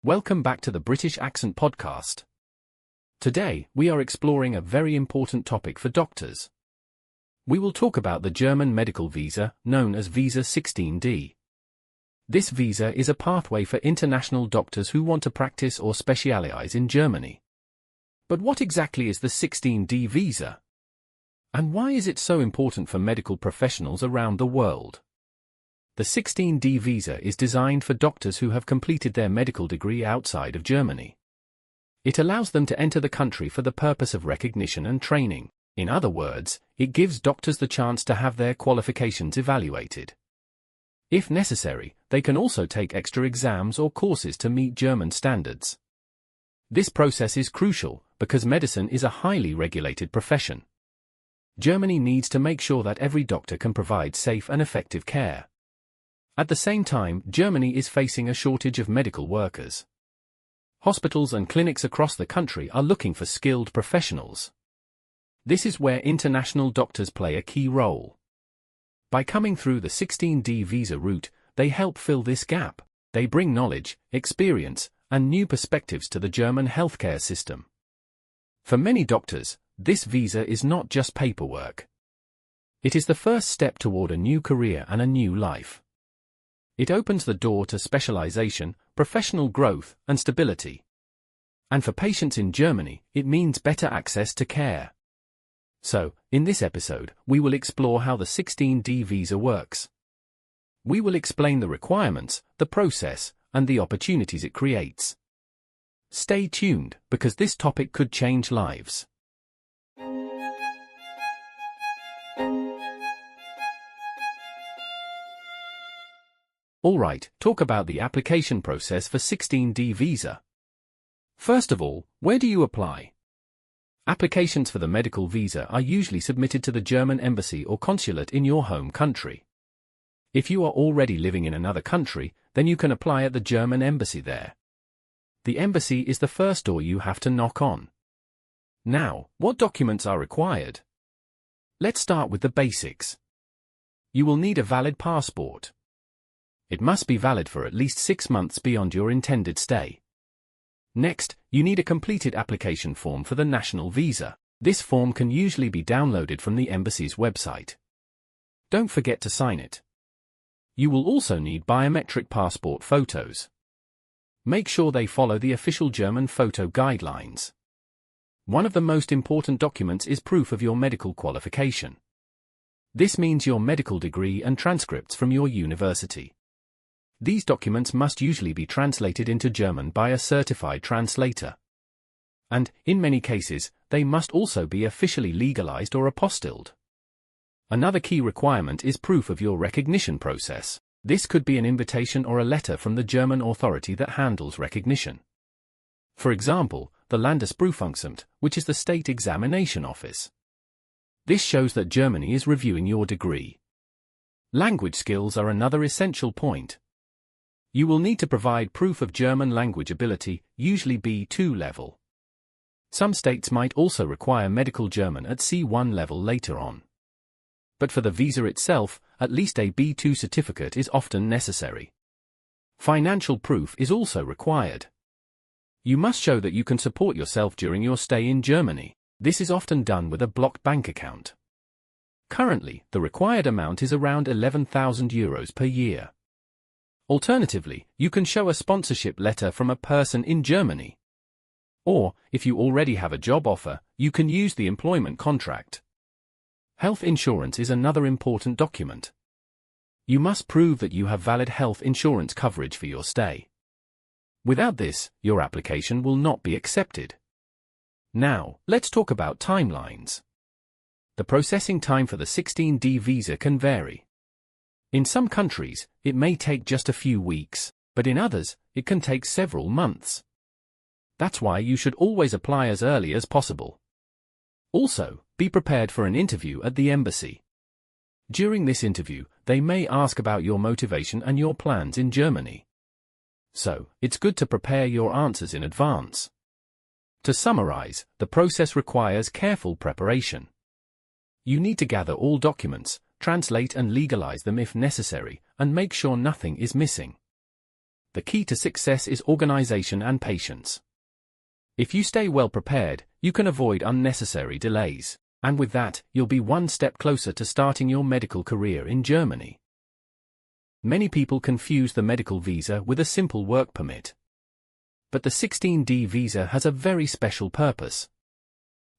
Welcome back to the British Accent Podcast. Today, we are exploring a very important topic for doctors. We will talk about the German medical visa, known as Visa 16D. This visa is a pathway for international doctors who want to practice or specialize in Germany. But what exactly is the 16D visa? And why is it so important for medical professionals around the world? The 16D visa is designed for doctors who have completed their medical degree outside of Germany. It allows them to enter the country for the purpose of recognition and training. In other words, it gives doctors the chance to have their qualifications evaluated. If necessary, they can also take extra exams or courses to meet German standards. This process is crucial because medicine is a highly regulated profession. Germany needs to make sure that every doctor can provide safe and effective care. At the same time, Germany is facing a shortage of medical workers. Hospitals and clinics across the country are looking for skilled professionals. This is where international doctors play a key role. By coming through the 16D visa route, they help fill this gap. They bring knowledge, experience, and new perspectives to the German healthcare system. For many doctors, this visa is not just paperwork. It is the first step toward a new career and a new life. It opens the door to specialization, professional growth, and stability. And for patients in Germany, it means better access to care. So, in this episode, we will explore how the 16D visa works. We will explain the requirements, the process, and the opportunities it creates. Stay tuned, because this topic could change lives. Alright, talk about the application process for 16D visa. First of all, where do you apply? Applications for the medical visa are usually submitted to the German embassy or consulate in your home country. If you are already living in another country, then you can apply at the German embassy there. The embassy is the first door you have to knock on. Now, what documents are required? Let's start with the basics. You will need a valid passport. It must be valid for at least 6 months beyond your intended stay. Next, you need a completed application form for the national visa. This form can usually be downloaded from the embassy's website. Don't forget to sign it. You will also need biometric passport photos. Make sure they follow the official German photo guidelines. One of the most important documents is proof of your medical qualification. This means your medical degree and transcripts from your university. These documents must usually be translated into German by a certified translator. And, in many cases, they must also be officially legalized or apostilled. Another key requirement is proof of your recognition process. This could be an invitation or a letter from the German authority that handles recognition. For example, the Landesprüfungsamt, which is the state examination office. This shows that Germany is reviewing your degree. Language skills are another essential point. You will need to provide proof of German language ability, usually B2 level. Some states might also require medical German at C1 level later on. But for the visa itself, at least a B2 certificate is often necessary. Financial proof is also required. You must show that you can support yourself during your stay in Germany. This is often done with a blocked bank account. Currently, the required amount is around €11,000 per year. Alternatively, you can show a sponsorship letter from a person in Germany. Or, if you already have a job offer, you can use the employment contract. Health insurance is another important document. You must prove that you have valid health insurance coverage for your stay. Without this, your application will not be accepted. Now, let's talk about timelines. The processing time for the 16D visa can vary. In some countries, it may take just a few weeks, but in others, it can take several months. That's why you should always apply as early as possible. Also, be prepared for an interview at the embassy. During this interview, they may ask about your motivation and your plans in Germany. So, it's good to prepare your answers in advance. To summarize, the process requires careful preparation. You need to gather all documents, translate and legalize them if necessary, and make sure nothing is missing. The key to success is organization and patience. If you stay well prepared, you can avoid unnecessary delays, and with that, you'll be one step closer to starting your medical career in Germany. Many people confuse the medical visa with a simple work permit. But the 16D visa has a very special purpose.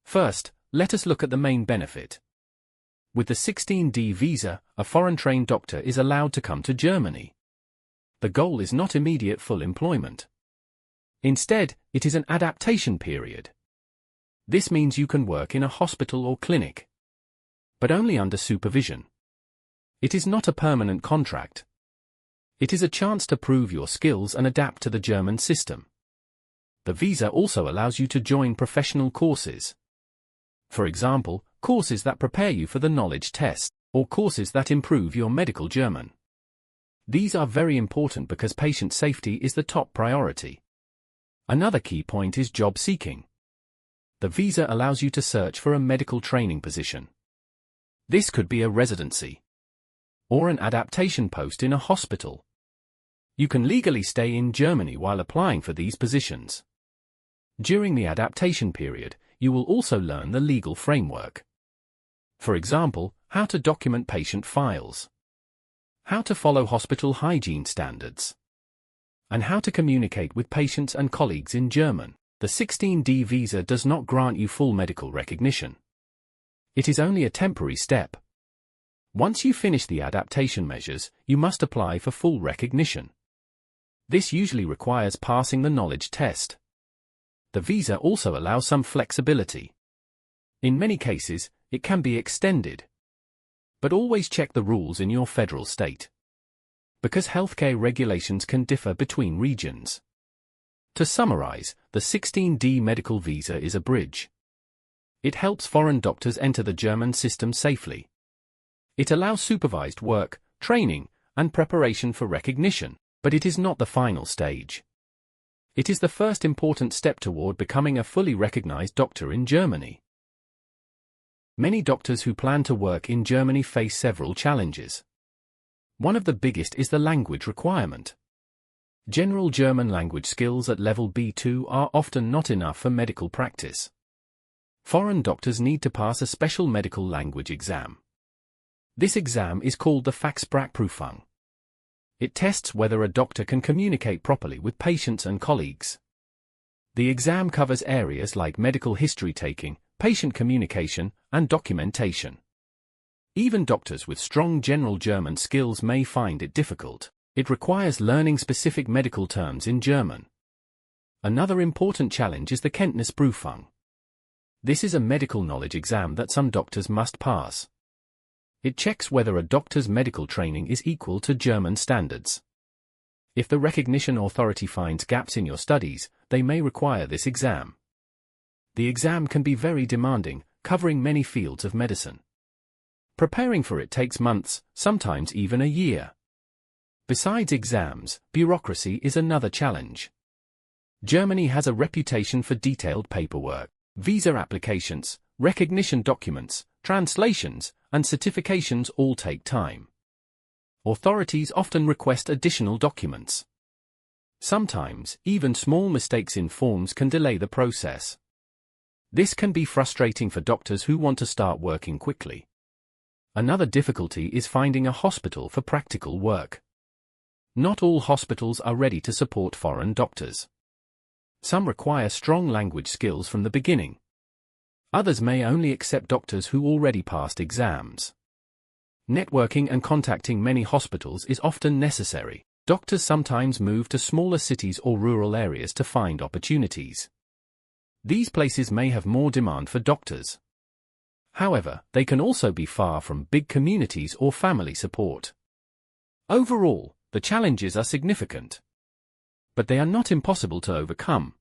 First, let us look at the main benefit. With the 16D visa, a foreign-trained doctor is allowed to come to Germany. The goal is not immediate full employment. Instead, it is an adaptation period. This means you can work in a hospital or clinic, but only under supervision. It is not a permanent contract. It is a chance to prove your skills and adapt to the German system. The visa also allows you to join professional courses. For example, courses that prepare you for the knowledge test, or courses that improve your medical German. These are very important because patient safety is the top priority. Another key point is job seeking. The visa allows you to search for a medical training position. This could be a residency or an adaptation post in a hospital. You can legally stay in Germany while applying for these positions. During the adaptation period, you will also learn the legal framework. For example, how to document patient files, how to follow hospital hygiene standards, and how to communicate with patients and colleagues in German. The 16D visa does not grant you full medical recognition. It is only a temporary step. Once you finish the adaptation measures, you must apply for full recognition. This usually requires passing the knowledge test. The visa also allows some flexibility. In many cases, it can be extended. But always check the rules in your federal state, because healthcare regulations can differ between regions. To summarize, the 16D medical visa is a bridge. It helps foreign doctors enter the German system safely. It allows supervised work, training, and preparation for recognition, but it is not the final stage. It is the first important step toward becoming a fully recognized doctor in Germany. Many doctors who plan to work in Germany face several challenges. One of the biggest is the language requirement. General German language skills at level B2 are often not enough for medical practice. Foreign doctors need to pass a special medical language exam. This exam is called the Fachsprachprüfung. It tests whether a doctor can communicate properly with patients and colleagues. The exam covers areas like medical history taking, patient communication, and documentation. Even doctors with strong general German skills may find it difficult. It requires learning specific medical terms in German. Another important challenge is the Kenntnisprüfung. This is a medical knowledge exam that some doctors must pass. It checks whether a doctor's medical training is equal to German standards. If the recognition authority finds gaps in your studies, they may require this exam. The exam can be very demanding, covering many fields of medicine. Preparing for it takes months, sometimes even a year. Besides exams, bureaucracy is another challenge. Germany has a reputation for detailed paperwork. Visa applications, recognition documents, translations, and certifications all take time. Authorities often request additional documents. Sometimes, even small mistakes in forms can delay the process. This can be frustrating for doctors who want to start working quickly. Another difficulty is finding a hospital for practical work. Not all hospitals are ready to support foreign doctors. Some require strong language skills from the beginning. Others may only accept doctors who already passed exams. Networking and contacting many hospitals is often necessary. Doctors sometimes move to smaller cities or rural areas to find opportunities. These places may have more demand for doctors. However, they can also be far from big communities or family support. Overall, the challenges are significant, but they are not impossible to overcome.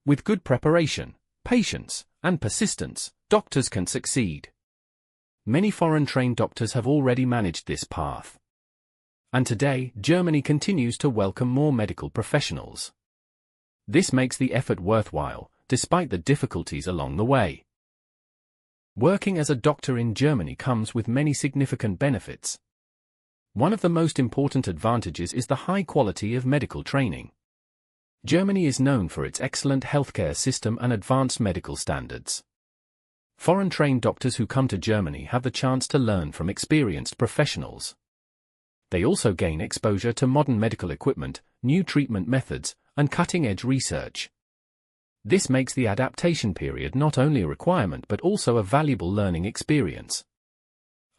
With good preparation, patience, and persistence, doctors can succeed. Many foreign-trained doctors have already managed this path. And today, Germany continues to welcome more medical professionals. This makes the effort worthwhile, despite the difficulties along the way. Working as a doctor in Germany comes with many significant benefits. One of the most important advantages is the high quality of medical training. Germany is known for its excellent healthcare system and advanced medical standards. Foreign-trained doctors who come to Germany have the chance to learn from experienced professionals. They also gain exposure to modern medical equipment, new treatment methods, and cutting-edge research. This makes the adaptation period not only a requirement but also a valuable learning experience.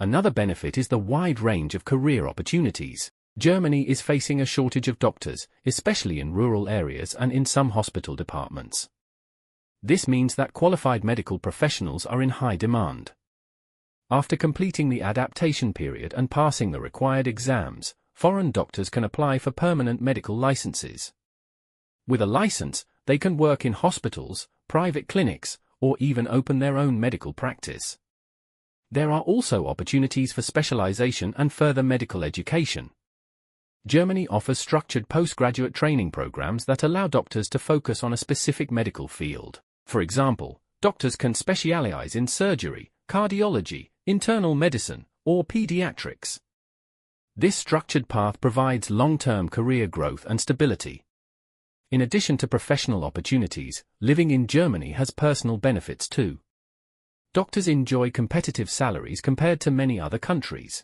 Another benefit is the wide range of career opportunities. Germany is facing a shortage of doctors, especially in rural areas and in some hospital departments. This means that qualified medical professionals are in high demand. After completing the adaptation period and passing the required exams, foreign doctors can apply for permanent medical licenses. With a license, they can work in hospitals, private clinics, or even open their own medical practice. There are also opportunities for specialization and further medical education. Germany offers structured postgraduate training programs that allow doctors to focus on a specific medical field. For example, doctors can specialize in surgery, cardiology, internal medicine, or pediatrics. This structured path provides long-term career growth and stability. In addition to professional opportunities, living in Germany has personal benefits too. Doctors enjoy competitive salaries compared to many other countries.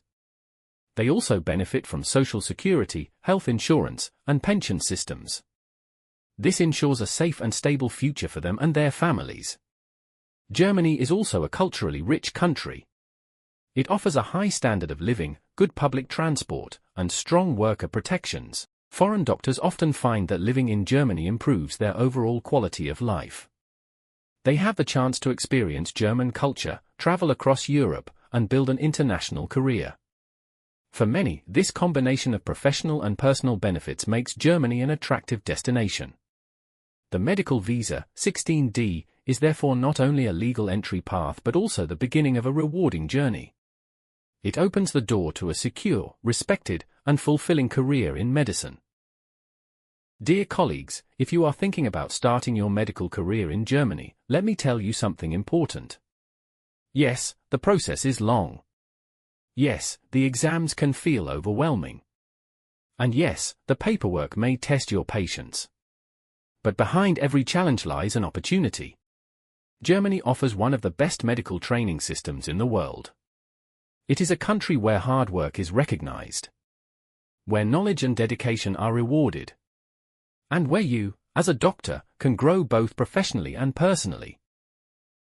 They also benefit from social security, health insurance, and pension systems. This ensures a safe and stable future for them and their families. Germany is also a culturally rich country. It offers a high standard of living, good public transport, and strong worker protections. Foreign doctors often find that living in Germany improves their overall quality of life. They have the chance to experience German culture, travel across Europe, and build an international career. For many, this combination of professional and personal benefits makes Germany an attractive destination. The medical visa, 16D, is therefore not only a legal entry path but also the beginning of a rewarding journey. It opens the door to a secure, respected, and fulfilling career in medicine. Dear colleagues, if you are thinking about starting your medical career in Germany, let me tell you something important. Yes, the process is long. Yes, the exams can feel overwhelming. And yes, the paperwork may test your patience. But behind every challenge lies an opportunity. Germany offers one of the best medical training systems in the world. It is a country where hard work is recognized, where knowledge and dedication are rewarded, and where you, as a doctor, can grow both professionally and personally.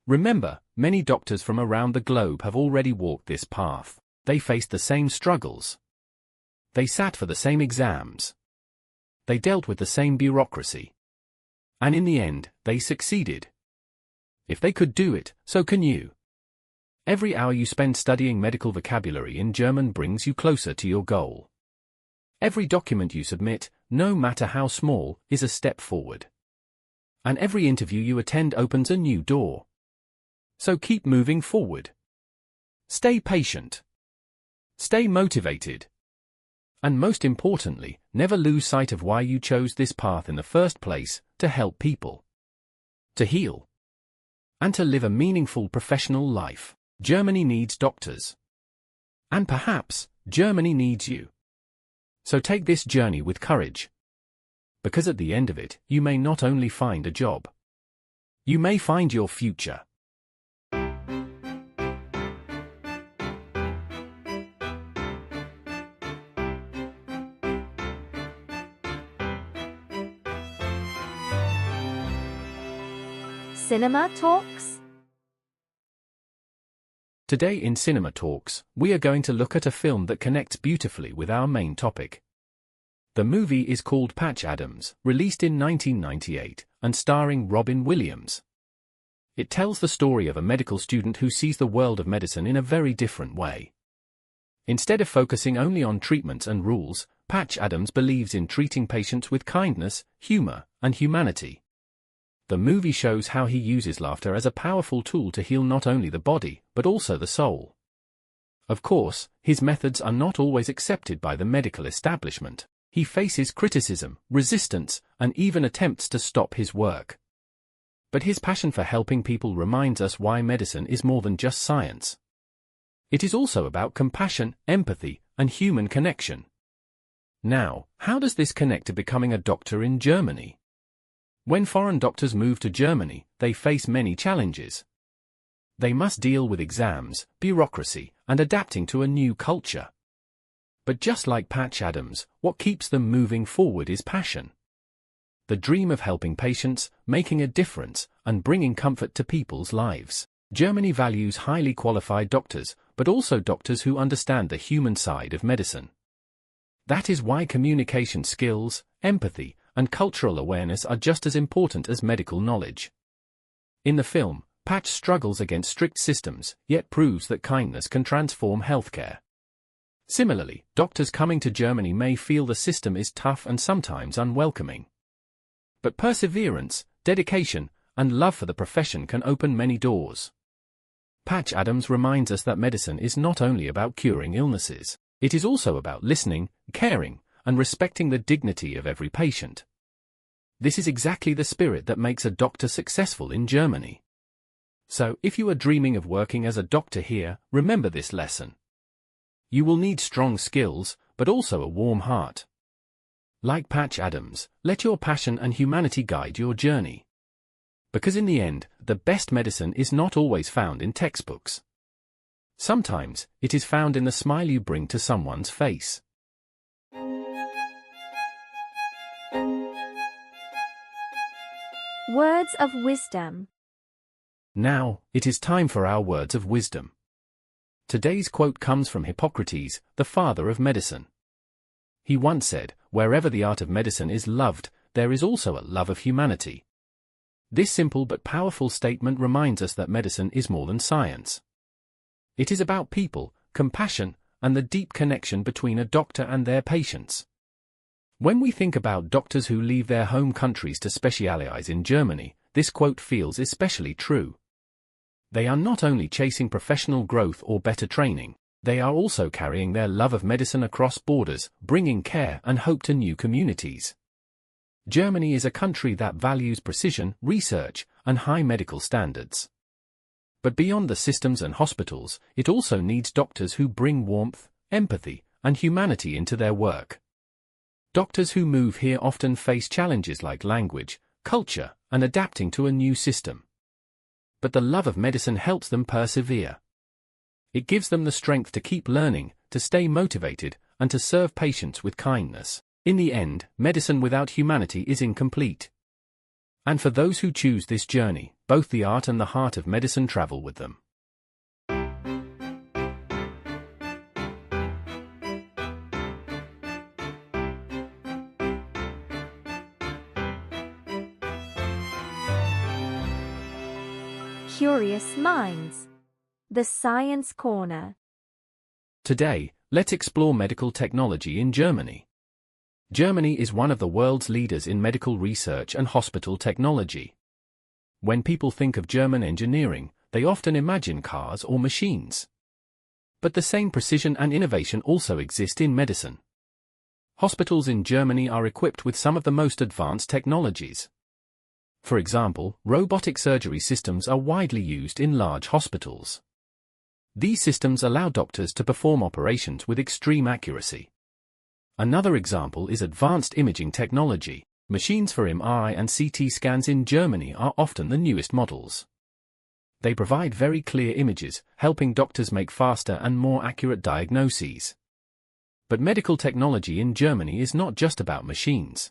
Remember, many doctors from around the globe have already walked this path. They faced the same struggles. They sat for the same exams. They dealt with the same bureaucracy. And in the end, they succeeded. If they could do it, so can you. Every hour you spend studying medical vocabulary in German brings you closer to your goal. Every document you submit, no matter how small, is a step forward. And every interview you attend opens a new door. So keep moving forward. Stay patient. Stay motivated. And most importantly, never lose sight of why you chose this path in the first place: to help people, to heal, and to live a meaningful professional life. Germany needs doctors. And perhaps, Germany needs you. So take this journey with courage. Because at the end of it, you may not only find a job. You may find your future. Cinema Talks? Today in Cinema Talks, we are going to look at a film that connects beautifully with our main topic. The movie is called Patch Adams, released in 1998, and starring Robin Williams. It tells the story of a medical student who sees the world of medicine in a very different way. Instead of focusing only on treatments and rules, Patch Adams believes in treating patients with kindness, humor, and humanity. The movie shows how he uses laughter as a powerful tool to heal not only the body, but also the soul. Of course, his methods are not always accepted by the medical establishment. He faces criticism, resistance, and even attempts to stop his work. But his passion for helping people reminds us why medicine is more than just science. It is also about compassion, empathy, and human connection. Now, how does this connect to becoming a doctor in Germany? When foreign doctors move to Germany, they face many challenges. They must deal with exams, bureaucracy, and adapting to a new culture. But just like Patch Adams, what keeps them moving forward is passion. The dream of helping patients, making a difference, and bringing comfort to people's lives. Germany values highly qualified doctors, but also doctors who understand the human side of medicine. That is why communication skills, empathy, and cultural awareness are just as important as medical knowledge. In the film, Patch struggles against strict systems, yet proves that kindness can transform healthcare. Similarly, doctors coming to Germany may feel the system is tough and sometimes unwelcoming. But perseverance, dedication, and love for the profession can open many doors. Patch Adams reminds us that medicine is not only about curing illnesses, it is also about listening, caring, and respecting the dignity of every patient. This is exactly the spirit that makes a doctor successful in Germany. So, if you are dreaming of working as a doctor here, remember this lesson. You will need strong skills, but also a warm heart. Like Patch Adams, let your passion and humanity guide your journey. Because in the end, the best medicine is not always found in textbooks. Sometimes, it is found in the smile you bring to someone's face. Words of wisdom. Now, it is time for our words of wisdom. Today's quote comes from Hippocrates, the father of medicine. He once said, "Wherever the art of medicine is loved, there is also a love of humanity." This simple but powerful statement reminds us that medicine is more than science. It is about people, compassion, and the deep connection between a doctor and their patients. When we think about doctors who leave their home countries to specialize in Germany, this quote feels especially true. They are not only chasing professional growth or better training, they are also carrying their love of medicine across borders, bringing care and hope to new communities. Germany is a country that values precision, research, and high medical standards. But beyond the systems and hospitals, it also needs doctors who bring warmth, empathy, and humanity into their work. Doctors who move here often face challenges like language, culture, and adapting to a new system. But the love of medicine helps them persevere. It gives them the strength to keep learning, to stay motivated, and to serve patients with kindness. In the end, medicine without humanity is incomplete. And for those who choose this journey, both the art and the heart of medicine travel with them. Curious Minds. The Science Corner. Today, let's explore medical technology in Germany. Germany is one of the world's leaders in medical research and hospital technology. When people think of German engineering, they often imagine cars or machines. But the same precision and innovation also exist in medicine. Hospitals in Germany are equipped with some of the most advanced technologies. For example, robotic surgery systems are widely used in large hospitals. These systems allow doctors to perform operations with extreme accuracy. Another example is advanced imaging technology. Machines for MRI and CT scans in Germany are often the newest models. They provide very clear images, helping doctors make faster and more accurate diagnoses. But medical technology in Germany is not just about machines.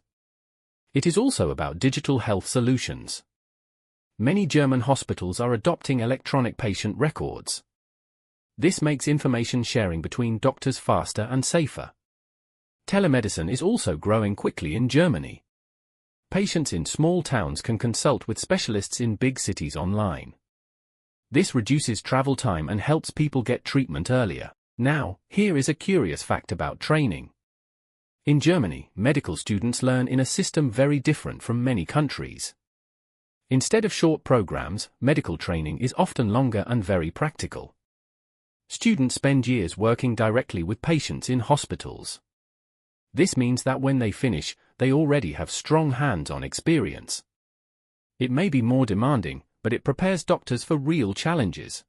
It is also about digital health solutions. Many German hospitals are adopting electronic patient records. This makes information sharing between doctors faster and safer. Telemedicine is also growing quickly in Germany. Patients in small towns can consult with specialists in big cities online. This reduces travel time and helps people get treatment earlier. Now, here is a curious fact about training. In Germany, medical students learn in a system very different from many countries. Instead of short programs, medical training is often longer and very practical. Students spend years working directly with patients in hospitals. This means that when they finish, they already have strong hands-on experience. It may be more demanding, but it prepares doctors for real challenges.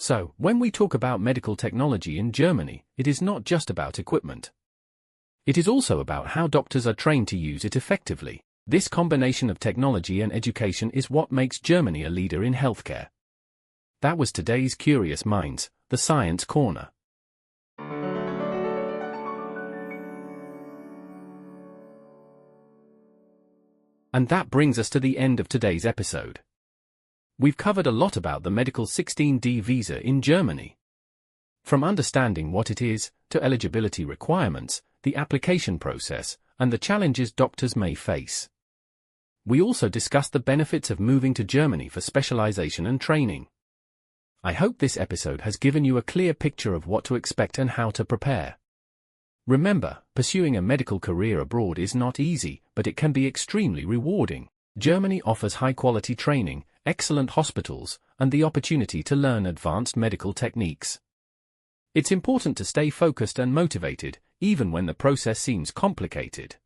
So, when we talk about medical technology in Germany, it is not just about equipment. It is also about how doctors are trained to use it effectively. This combination of technology and education is what makes Germany a leader in healthcare. That was today's Curious Minds, the Science Corner. And that brings us to the end of today's episode. We've covered a lot about the medical 16D visa in Germany. From understanding what it is, to eligibility requirements, the application process, and the challenges doctors may face. We also discussed the benefits of moving to Germany for specialization and training. I hope this episode has given you a clear picture of what to expect and how to prepare. Remember, pursuing a medical career abroad is not easy, but it can be extremely rewarding. Germany offers high-quality training, excellent hospitals, and the opportunity to learn advanced medical techniques. It's important to stay focused and motivated, even when the process seems complicated.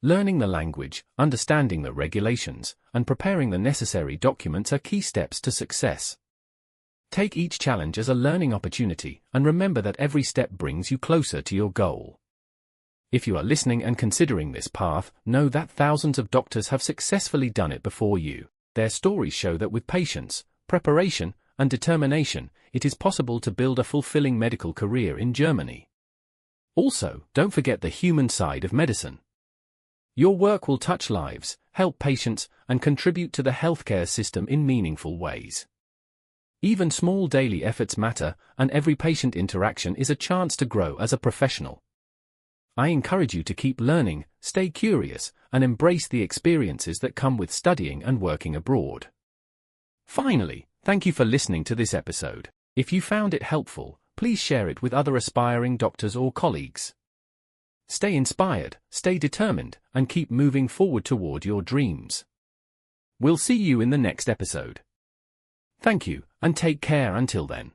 Learning the language, understanding the regulations, and preparing the necessary documents are key steps to success. Take each challenge as a learning opportunity, and remember that every step brings you closer to your goal. If you are listening and considering this path, know that thousands of doctors have successfully done it before you. Their stories show that with patience, preparation, and determination, it is possible to build a fulfilling medical career in Germany. Also, don't forget the human side of medicine. Your work will touch lives, help patients, and contribute to the healthcare system in meaningful ways. Even small daily efforts matter, and every patient interaction is a chance to grow as a professional. I encourage you to keep learning, stay curious, and embrace the experiences that come with studying and working abroad. Finally, thank you for listening to this episode. If you found it helpful, please share it with other aspiring doctors or colleagues. Stay inspired, stay determined, and keep moving forward toward your dreams. We'll see you in the next episode. Thank you, and take care until then.